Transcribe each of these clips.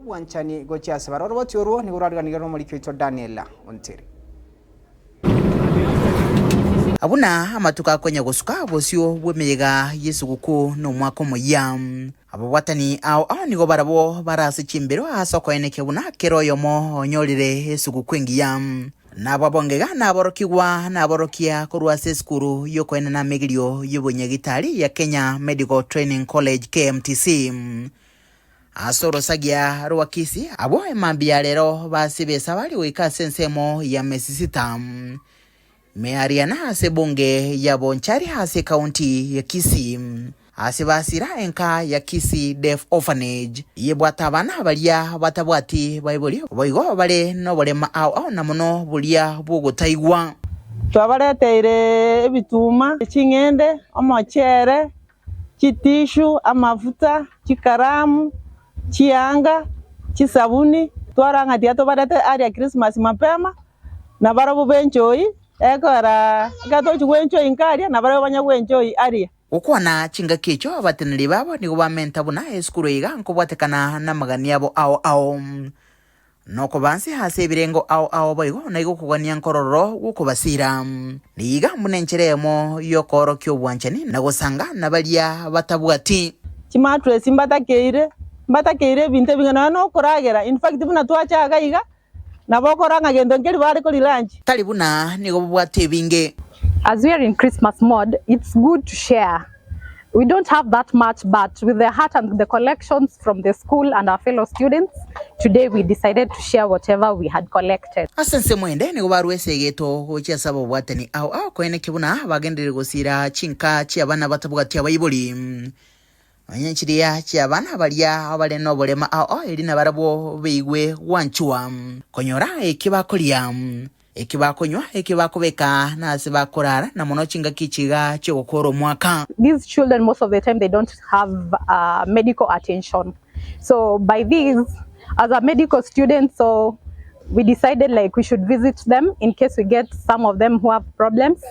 Wanchani gocha sabara roboti oruo ni urarga nigero muri kwito Daniela Onteri. Abuna amatuka kwenye gusuka bosio bwemega Yesu guku no mwako moya abo watani au nigo barabo barasi chimbero asoko eneke buna keroyo mo onyorire Yesu gukwengiya nabo bongega naborokigwa naborokia kurwase skuru yoko enana megirio yobonyegitari ya Kenya Medical Training College KMTC asoro sagia ruwakisi abo emambia lero basibesa bali wika sensemo ya mesisita meariana hase bunge ya Bonchari hase kaunti ya Kisii asibasira enka ya Kisii Deaf Orphanage yebwata bana balia batabwati baibuli boigo bale no bolema au na muno bulia bugutaigwa twabareteire ebituma chingende omochere chitishu amafuta chikaramu chianga chisabuni twaranga diato barete area Christmas mapema na barabo benjoi ekora gato chwencho inkaria na barabo banya wenjoi area ukwana chinga kicho abateneri babo nigo bamenta buna eskuru iga nkobwatekana na magani yabo au noko banse hase birengo au baigo na igo kugania nkororo gukubasira niga munencheremo yokoro kyo bwanchani na gusanga na balia batabwati chimatwe mbatakeire binte bingana no koragera in fact buna twachaga iga na bokoranga gendo ngeli bari ko lunch talibuna nigo bwate binge. As we are in Christmas mode, it's good to share. We don't have that much, but with the heart and the collections from the school and our fellow students, today we decided to share whatever we had collected. Asense mwende ni gubarwese geto hocha sabo watani au kwene kibuna bagendere gusira chinka cyabana batabwati abayibuli anyanchiriya cyabana balia abale no bolema elina barabo beigwe wanchuwa konyora ekibakolia ekibakonywa ekibakobeka na sibakorara na muno chinga kichiga cyo gukora mwaka. These children most of the time they don't have medical attention, so by these as a medical student, so we decided like we should visit them in case we get some of them who have problems.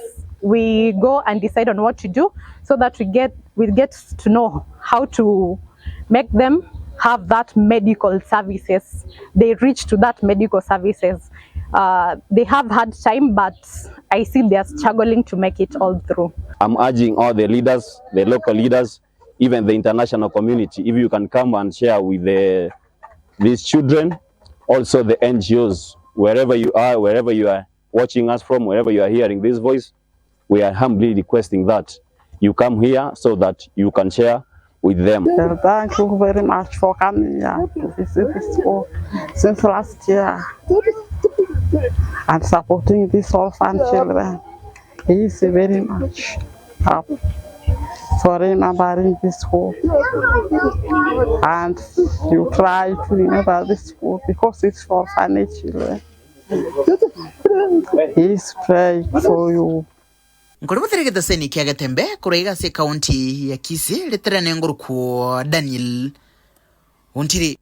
We go and decide on what to do so that we get to know how to make them have that medical services. They reach to that medical services. They have had time, but I see they are struggling to make it all through. I'm urging all the leaders, the local leaders, even the international community, if you can come and share with these children, also the NGOs, wherever you are watching us from, wherever you are hearing this voice, we are humbly requesting that you come here so that you can share with them. Thank you very much for coming here to visit this school since last year and supporting these orphan children. He is very much happy for remembering this school, and you try to remember this school because it's for orphan children. He is praying for you. Nkolimuthereketa seni kiagatembe kuraiga se kaunti ya Kisii leterane nguruku Daniel Onteri.